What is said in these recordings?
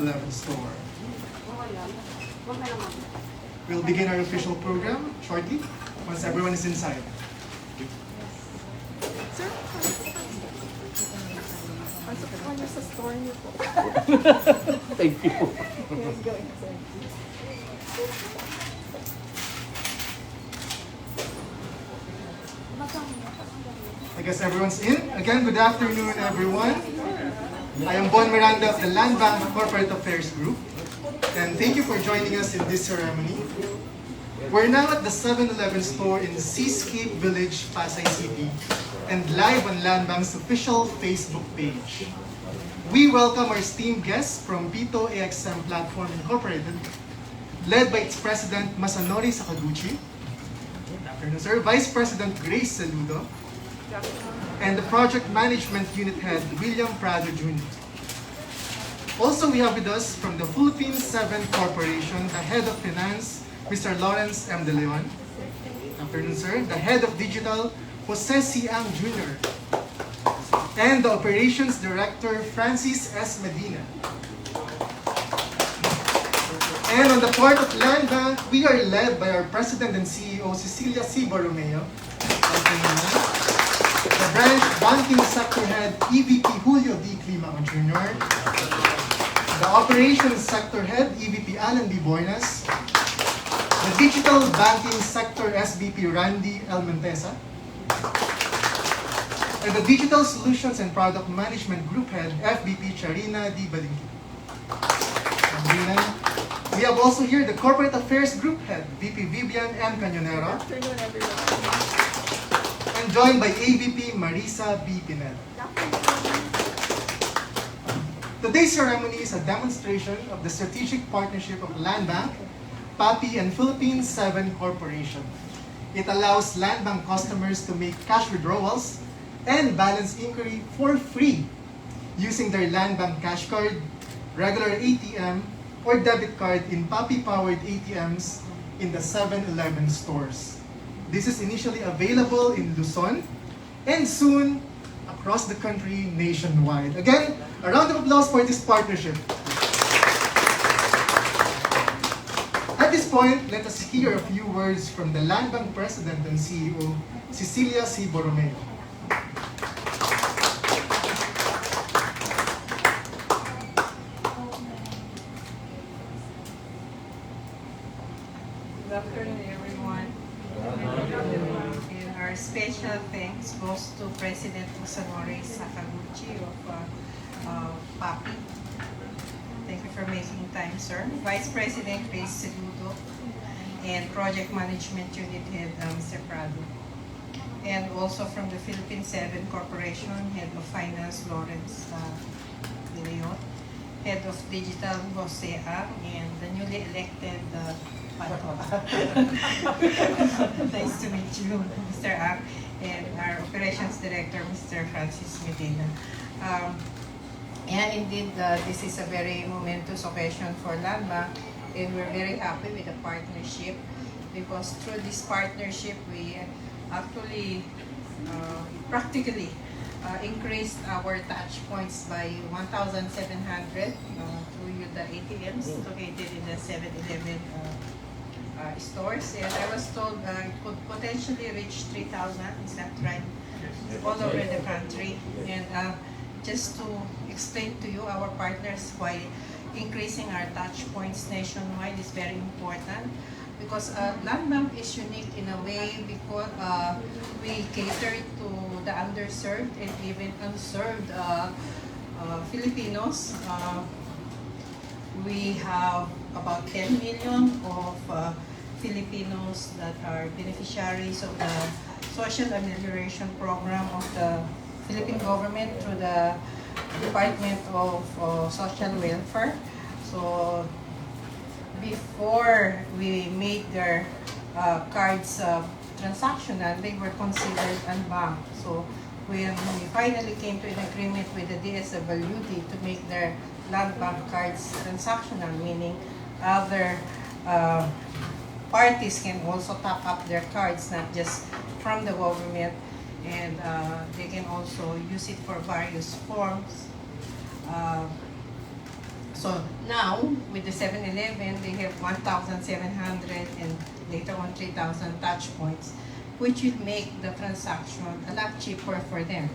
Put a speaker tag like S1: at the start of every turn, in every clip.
S1: 7-Eleven store. We'll begin our official program shortly once everyone is inside.
S2: Sir, pasok niyo sa store niyo po.
S3: Thank you.
S2: Yes, go inside.
S1: I guess everyone's in. Again, good afternoon, everyone. I am Bon Miranda of the Land Bank Corporate Affairs Group, and thank you for joining us in this ceremony. We're now at the 7-Eleven store in Seascape Village, Pasay City, and live on Land Bank's official Facebook page. We welcome our esteemed guests from Pito AXM Platform Incorporated, led by its President Masanori Sakaguchi, good afternoon, sir, Vice President Grace Saludo, and the Project Management Unit Head, William Prado Jr. Also, we have with us from the Philippines 7 Corporation, the Head of Finance, Mr. Lawrence M. De Leon. Good afternoon, sir. The Head of Digital, Jose Siang Jr. And the Operations Director, Francis S. Medina. And on the part of Land Bank, we are led by our President and CEO, Cecilia C. Borromeo. The Branch Banking Sector Head, EVP Julio D. Climao Jr. The Operations Sector Head, EVP Alan D. Boynas. The Digital Banking Sector SVP Randy L. Montesa. And the Digital Solutions and Product Management Group Head, FVP Charina D. Balingki. We have also here the Corporate Affairs Group Head, VP Vivian M. Cañonero.
S2: Good afternoon, everyone.
S1: And joined by AVP Marisa B. Pineda. Today's ceremony is a demonstration of the strategic partnership of Land Bank, PAPI, and Philippines 7 Corporation. It allows Land Bank customers to make cash withdrawals and balance inquiry for free using their Land Bank cash card, regular ATM, or debit card in PAPI-powered ATMs in the 7-Eleven stores. This is initially available in Luzon and soon across the country nationwide. Again, a round of applause for this partnership. At this point, let us hear a few words from the Land Bank President and CEO, Cecilia C. Borromeo.
S4: Good afternoon, everyone. And our special thanks goes to President Masanori Sakaguchi of PAPI. Thank you for making time, sir. Vice President Grace Saludo and Project Management Unit Head, Mr. Prado. And also from the Philippines 7 Corporation, Head of Finance, Lawrence De Leon, Head of Digital, Jose A, and the newly elected nice to meet you, Mr. Ak, and our Operations Director, Mr. Francis Medina. Indeed, this is a very momentous occasion for Land Bank, and we're very happy with the partnership because through this partnership, we actually practically increased our touch points by 1,700 through the ATMs located in the 7-Eleven stores, and I was told it could potentially reach 3,000. Is that right? All over the country. And just to explain to you, our partners, why increasing our touch points nationwide is very important, because Land Bank is unique in a way because we cater to the underserved and even unserved Filipinos. We have about 10 million of Filipinos that are beneficiaries of the social amelioration program of the Philippine government through the Department of Social Welfare. So before we made their cards transactional, they were considered unbanked. So when we finally came to an agreement with the DSWD to make their Land Bank cards transactional, meaning other parties can also top up their cards, not just from the government, and they can also use it for various forms. So now, with the 7-Eleven, they have 1,700 and later on 3,000 touch points, which will make the transaction a lot cheaper for them.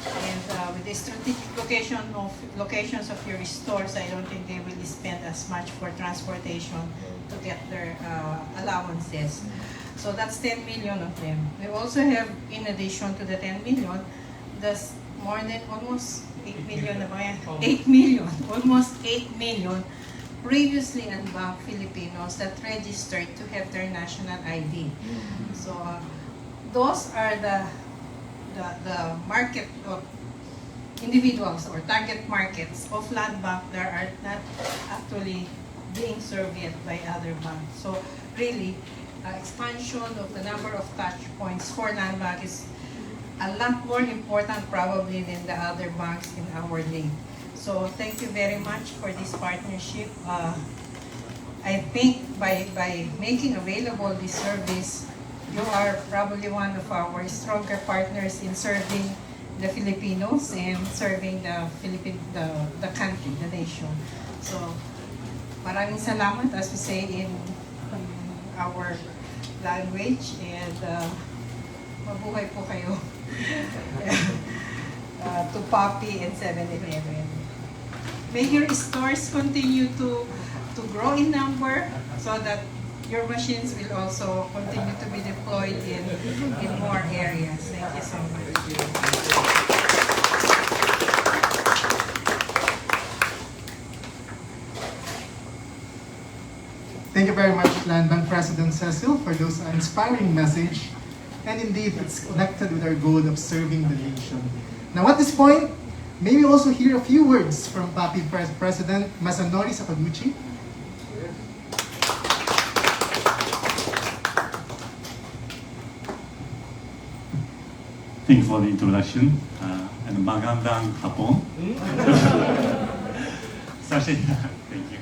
S4: And with the strategic locations of your stores, I don't think they will spend as much for transportation to get their allowances. So that's 10 million of them. We also have, in addition to the 10 million, there's more than almost 8 million, 8 million, almost 8 million previously unbanked Filipinos that registered to have their national ID. So those are the market of individuals or target markets of land bank that are not actually being served yet by other banks. So really, expansion of the number of touch points for land bank is a lot more important probably than the other banks in our league. So thank you very much for this partnership. I think by making available this service, you are probably one of our stronger partners in serving the Filipinos and serving the country, the nation. So maraming salamat, as we say in our language, and mabuhay po kayo to Poppy and 7-Eleven. May your stores continue to grow in number so that your machines will also continue to be deployed in more areas. Thank you so much.
S1: Thank you very much, Land Bank President Cecil, for those inspiring message. And indeed, it's connected with our goal of serving the nation. Now at this point, may we also hear a few words from Papi President Masanori Sakaguchi.
S5: Thank you for the introduction. And magandang hapon. Thank you.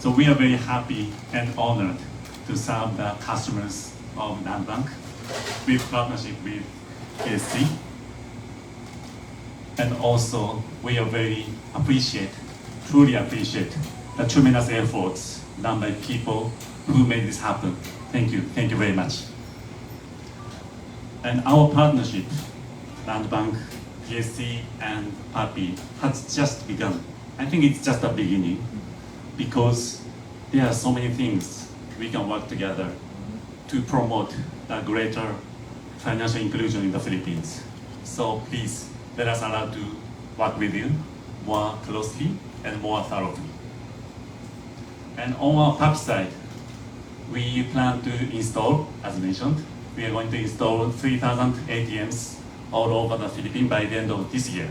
S5: So we are very happy and honored to serve the customers of Land Bank with partnership with KSC. And also, we are very truly appreciate the tremendous efforts done by people who made this happen. Thank you very much. And our partnership, Land Bank, PSC, and PAPI, has just begun. I think it's just the beginning, because there are so many things we can work together to promote the greater financial inclusion in the Philippines. So please, let us allow to work with you more closely and more thoroughly. And on our PAP side, we plan to install, as mentioned, we are going to install 3,000 ATMs all over the Philippines by the end of this year.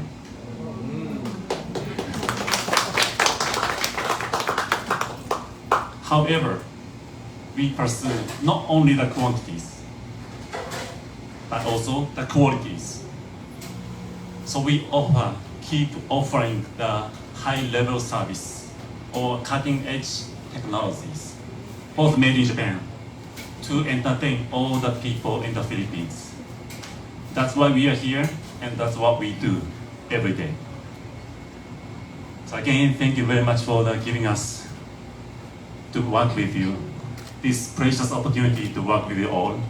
S5: However, we pursue not only the quantities, but also the qualities. So we keep offering the high-level service or cutting-edge technologies, both made in Japan, to entertain all the people in the Philippines. That's why we are here, and that's what we do every day. So again, thank you very much for giving us to work with you, this precious opportunity to work with you all.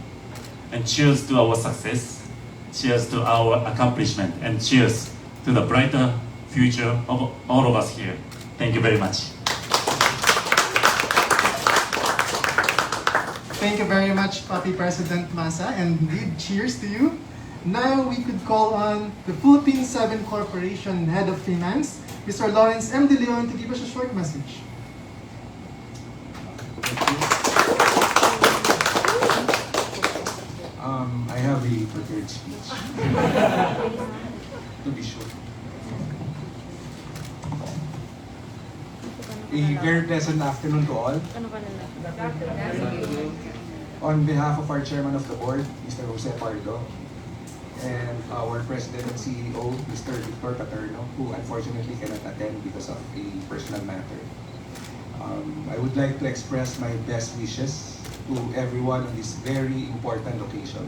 S5: And cheers to our success, cheers to our accomplishment, and cheers to the brighter future of all of us here. Thank you very much.
S1: Thank you very much, Papi President Masa, and indeed, cheers to you. Now we could call on the Philippine 7 Corporation Head of Finance, Mr. Lawrence M. De Leon, to give us a short message.
S6: I have a prepared speech. To be sure. A very pleasant afternoon to all. On behalf of our Chairman of the Board, Mr. Jose Pardo, and our President and CEO, Mr. Victor Paterno, who unfortunately cannot attend because of a personal matter, I would like to express my best wishes to everyone on this very important occasion.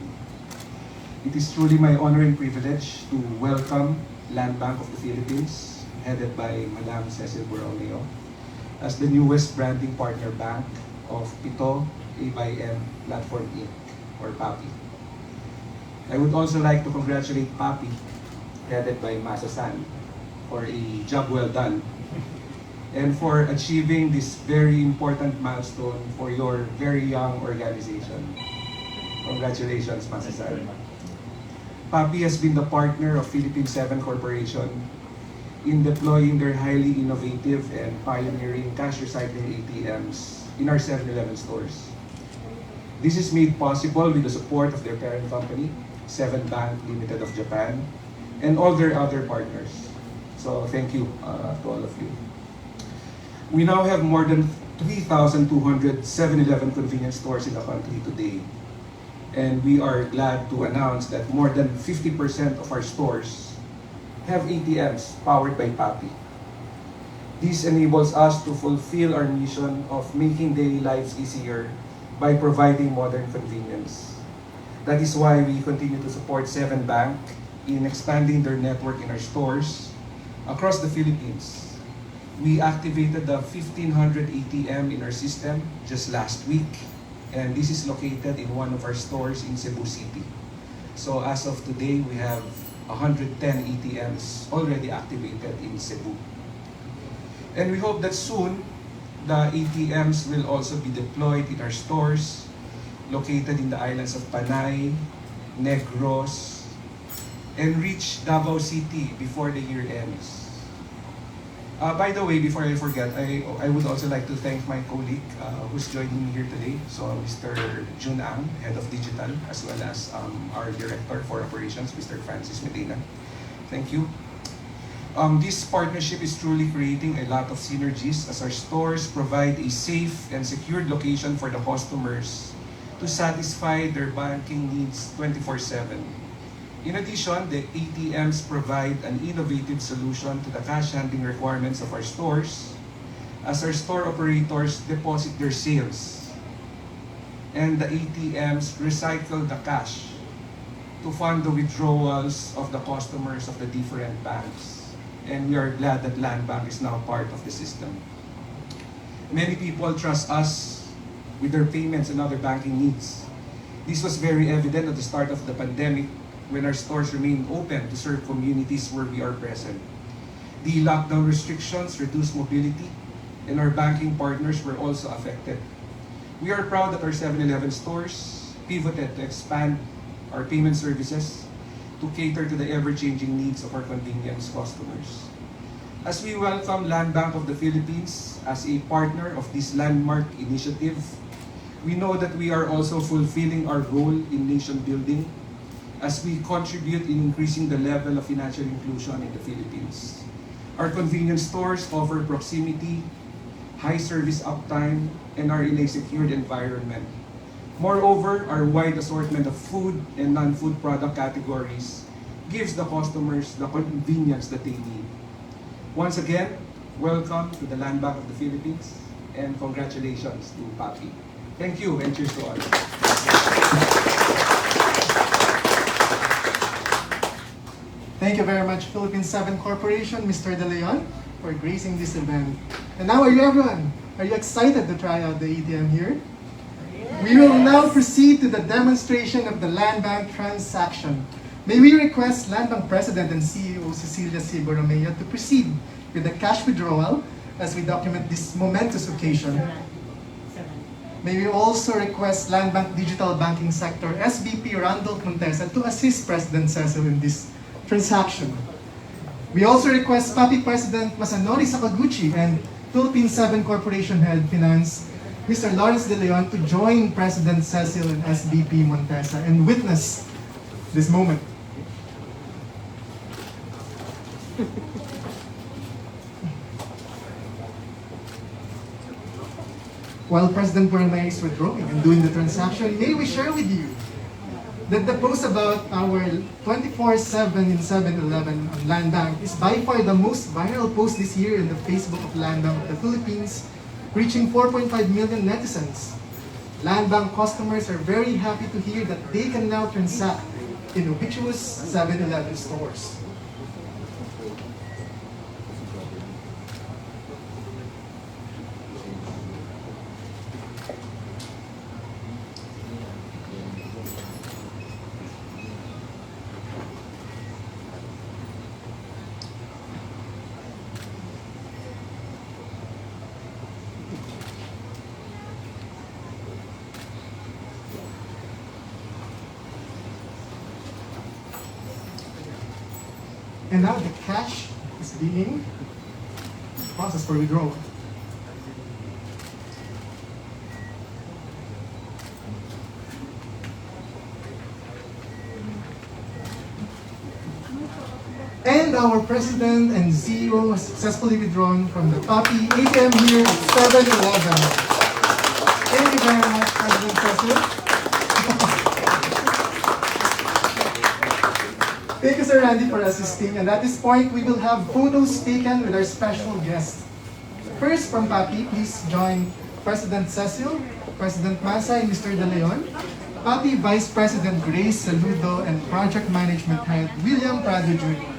S6: It is truly my honor and privilege to welcome Land Bank of the Philippines, headed by Madam Cecil Borromeo, as the newest branding partner bank of Pito A/M Platform Inc. or PAPI. I would also like to congratulate PAPI, headed by Masa-san, for a job well done and for achieving this very important milestone for your very young organization. Congratulations, Masa-san. PAPI has been the partner of Philippine 7 Corporation in deploying their highly innovative and pioneering cash recycling ATMs in our 7-Eleven stores. This is made possible with the support of their parent company, 7 Bank Limited of Japan, and all their other partners. So thank you to all of you. We now have more than 3,200 7-Eleven convenience stores in the country today. And we are glad to announce that more than 50% of our stores have ATMs powered by PAPI. This enables us to fulfill our mission of making daily lives easier by providing modern convenience. That is why we continue to support 7 Bank in expanding their network in our stores across the Philippines. We activated the 1,500 ATM in our system just last week, and this is located in one of our stores in Cebu City. So as of today, we have 110 ATMs already activated in Cebu. And we hope that soon, the ATMs will also be deployed in our stores located in the islands of Panay, Negros, and reach Davao City before the year ends. By the way, before I forget, I would also like to thank my colleague who's joining me here today. So Mr. Jun Ang, Head of Digital, as well as our Director for Operations, Mr. Francis Medina. Thank you. This partnership is truly creating a lot of synergies as our stores provide a safe and secured location for the customers to satisfy their banking needs 24/7. In addition, the ATMs provide an innovative solution to the cash handling requirements of our stores as our store operators deposit their sales and the ATMs recycle the cash to fund the withdrawals of the customers of the different banks. And we are glad that Land Bank is now part of the system. Many people trust us with their payments and other banking needs. This was very evident at the start of the pandemic when our stores remained open to serve communities where we are present. The lockdown restrictions reduced mobility, and our banking partners were also affected. We are proud that our 7-Eleven stores pivoted to expand our payment services to cater to the ever-changing needs of our convenience customers. As we welcome Land Bank of the Philippines as a partner of this landmark initiative, we know that we are also fulfilling our role in nation building as we contribute in increasing the level of financial inclusion in the Philippines. Our convenience stores offer proximity, high service uptime, and are in a secured environment. Moreover, our wide assortment of food and non-food product categories gives the customers the convenience that they need. Once again, welcome to the Land Bank of the Philippines and congratulations to PAPI. Thank you and cheers to all.
S1: Thank you very much, Philippine 7 Corporation, Mr. De Leon, for gracing this event. And now, are you everyone? Are you excited to try out the ATM here? We will now proceed to the demonstration of the Land Bank transaction. May we request Land Bank President and CEO Cecilia C. Borromeo to proceed with the cash withdrawal as we document this momentous occasion. May we also request Land Bank Digital Banking Sector SVP Randolph Montesa to assist President Cecil in this transaction. We also request PAPI President Masanori Sakaguchi and Philippine 7 Corporation Head Finance Mr. Lawrence De Leon to join President Cecil and SVP Montesa and witness this moment. While President Borromeo is withdrawing and doing the transaction, may we share with you that the post about our 24/7 in 7-Eleven on Land Bank is by far the most viral post this year in the Facebook of Land Bank of the Philippines, reaching 4.5 million netizens. Land Bank customers are very happy to hear that they can now transact in ubiquitous 7-Eleven stores. And now the cash is being processed for withdrawal. And our President and CEO has successfully withdrawn from the Papi ATM here at 7-Eleven. Thank you very much, President Cecil. Thank you, Sir Randy, for assisting. And at this point, we will have photos taken with our special guest. First, from Papi, please join President Cecil, President Masa, and Mr. De Leon. Papi Vice President Grace Saludo, and Project Management Head William Prado Jr.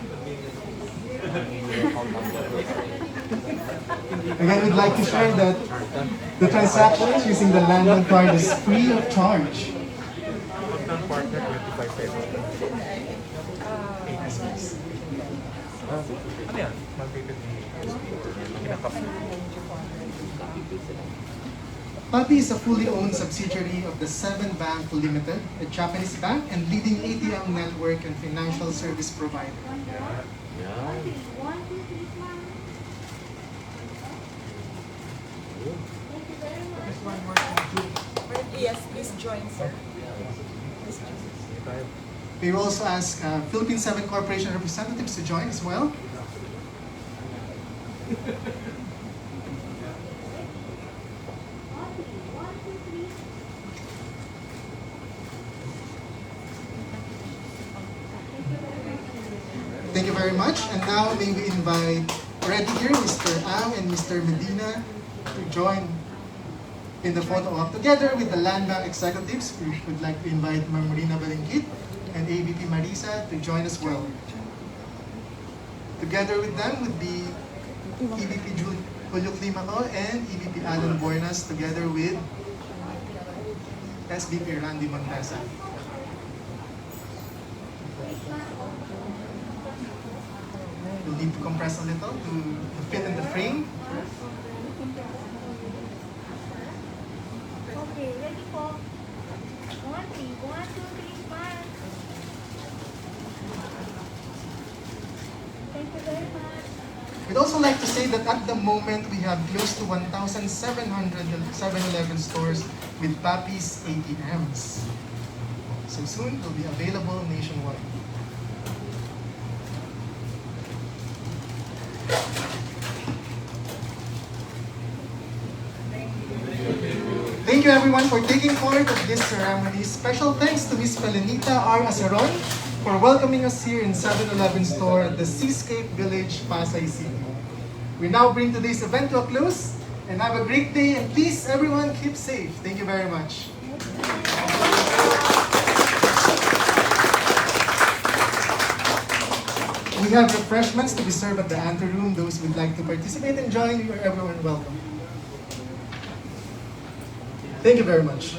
S1: Again, we'd like to share that the transactions using the Landbank card is free of charge. Papi is a fully owned subsidiary of the Seven Bank Limited, a Japanese bank and leading ATM network and financial service provider.
S2: Yes, please join, sir.
S1: We will also ask Philippine 7 Corporation representatives to join as well. Thank you very much. And now may we invite already here Mr. Ang and Mr. Medina to join in the photo op. Together with the Land Bank executives, we would like to invite Ma'am Marina Balingkit and AVP Marisa to join as well. Together with them would be EVP Julio Climaco and EVP Alan Bornas, together with SVP Randy Montesa. We'll need to compress a little to fit in the frame.
S7: Okay, ready po. 1, 2, 3, smile. Thank you very much.
S1: We'd also like to say that at the moment we have close to 1,700 7-Eleven stores with Papi's ATMs. So soon it will be available nationwide. Thank you everyone for taking part of this ceremony. Special thanks to Ms. Felinita R. Aceron for welcoming us here in 7-Eleven store at the Seascape Village, Pasay City. We now bring today's event to a close and have a great day, and please everyone keep safe. Thank you very much. We have refreshments to be served at the anteroom. Those who would like to participate and join, you are everyone welcome. Thank you very much.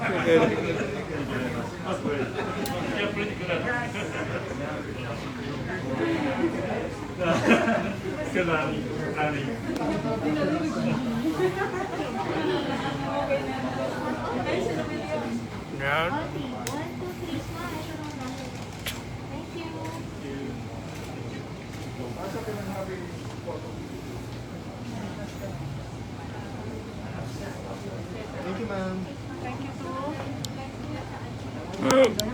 S7: Okay, 1, 2, 3, smile. Thank you.
S1: Thank you, ma'am.
S2: Thank you, too.